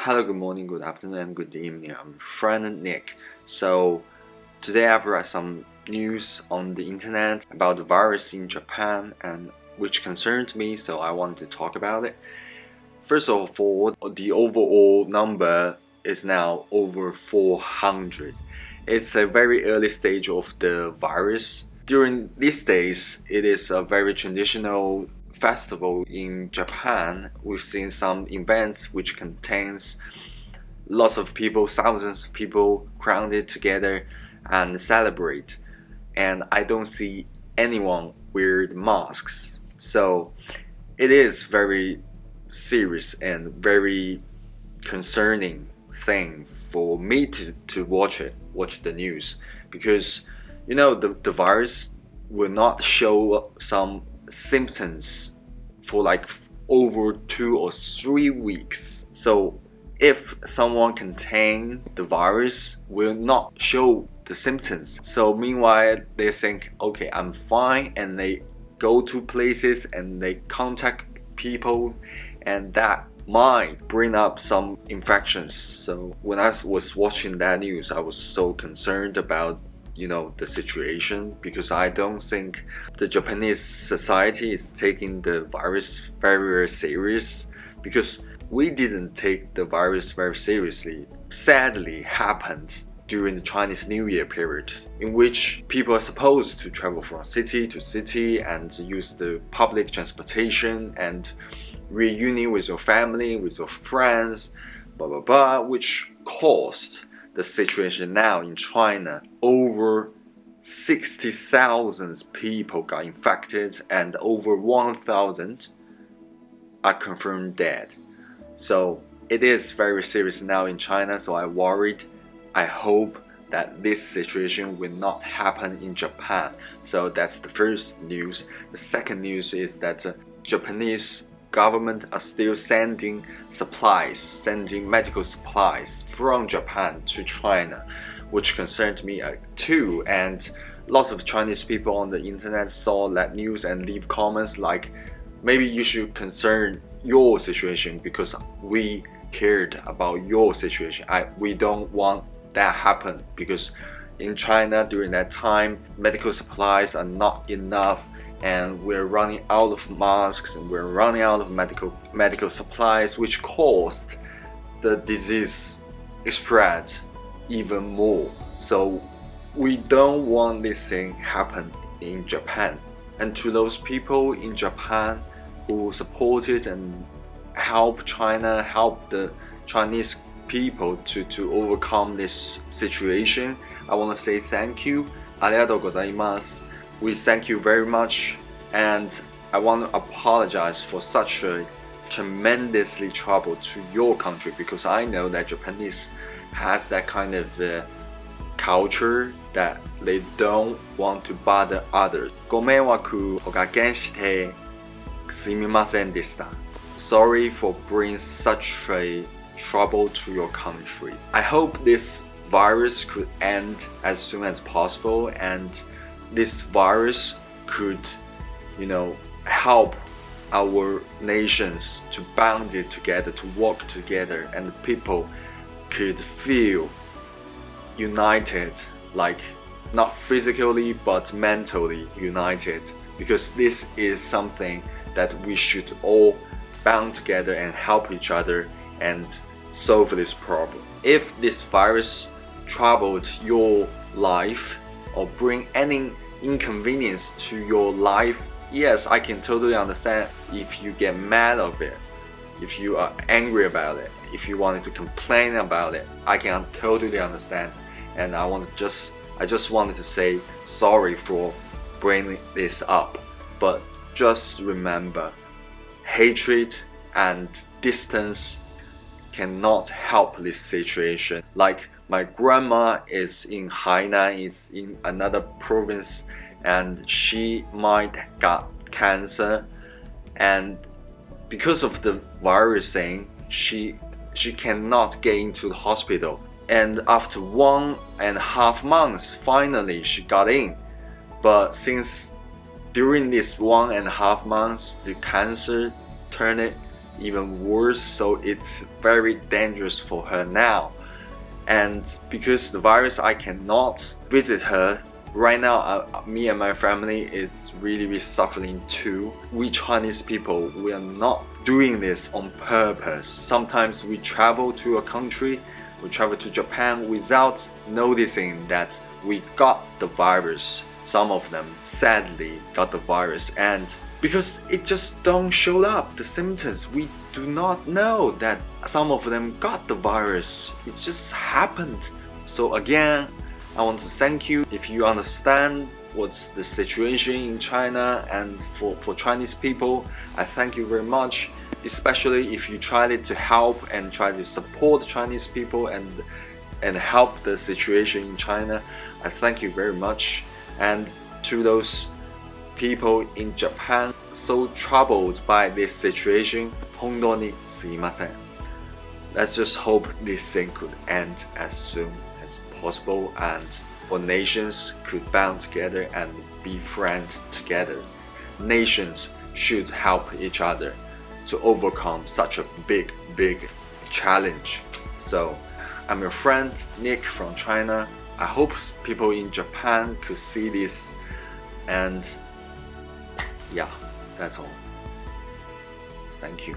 Hello, good morning, good afternoon, and good evening. I'm friend Nick. So today I've read some news on the internet about the virus in Japan and which concerned me, so I wanted to talk about it. First of all, the overall number is now over 400. It's a very early stage of the virus. During these days, it is a very traditional festival in Japan. We've seen some events which contains lots of people, thousands of people crowded together and celebrate. And I don't see anyone wear masks. So it is very serious and very concerning thing for me to watch the news, because the virus will not show some symptoms for like over 2 or 3 weeks. So if someone contains the virus will not show the symptoms, so meanwhile they think, okay, I'm fine, and they go to places and they contact people, and that might bring up some infections. So when I was watching that news, I was so concerned about the situation, because I don't think the Japanese society is taking the virus very, very serious, because we didn't take the virus very seriously. Sadly happened during the Chinese New Year period, in which people are supposed to travel from city to city and use the public transportation and reunion with your family, with your friends, blah blah blah, which caused the situation now in China. Over 60,000 people got infected and over 1,000 are confirmed dead. So it is very serious now in China, so I worried. I hope that this situation will not happen in Japan. So that's the first news. The second news is that Japanese government are still sending medical supplies from Japan to China, which concerned me too. And lots of Chinese people on the internet saw that news and leave comments like, maybe you should concern your situation because we cared about your situation. We don't want that happen, because in China during that time medical supplies are not enough, and we're running out of masks and we're running out of medical supplies, which caused the disease spread even more. So we don't want this thing happen in Japan. And to those people in Japan who supported and help China, help the Chinese people to overcome this situation, I want to say thank you. ありがとうございます。We thank you very much, and I want to apologize for such a tremendously trouble to your country, because I know that Japanese has that kind of culture that they don't want to bother others. ご迷惑おかけしてすみませんでした。Sorry for bringing such a trouble to your country. I hope this virus could end as soon as possible, and this virus could, help our nations to bond it together, to work together, and people could feel united, like not physically but mentally united, because this is something that we should all band together and help each other and solve this problem. If this virus troubled your life or bring any inconvenience to your life, yes, I can totally understand if you get mad of it, if you are angry about it, if you wanted to complain about it. I can totally understand, and I just wanted to say sorry for bringing this up. But just remember, hatred and distance cannot help this situation. Like my grandma is in Hainan, is in another province, and she might got cancer, and because of the virus thing, she cannot get into the hospital. And after 1.5 months, finally she got in. But since during this 1.5 months, the cancer turned even worse, so it's very dangerous for her now. And because the virus, I cannot visit her right now. Me and my family is really suffering too. We Chinese people, we are not doing this on purpose. Sometimes we travel to a country, we travel to Japan without noticing that we got the virus. Some of them sadly got the virus, and because it just don't show up, the symptoms, we do not know that some of them got the virus. It just happened. So again, I want to thank you. If you understand what's the situation in China and for Chinese people, I thank you very much. Especially if you tried to help and try to support Chinese people and help the situation in China, I thank you very much. And to those people in Japan so troubled by this situation, 本当にすみません. Let's just hope this thing could end as soon as possible and our nations could band together and be friends together. Nations should help each other to overcome such a big challenge. So I'm your friend Nick from China. I hope people in Japan could see this, and yeah, that's all. Thank you.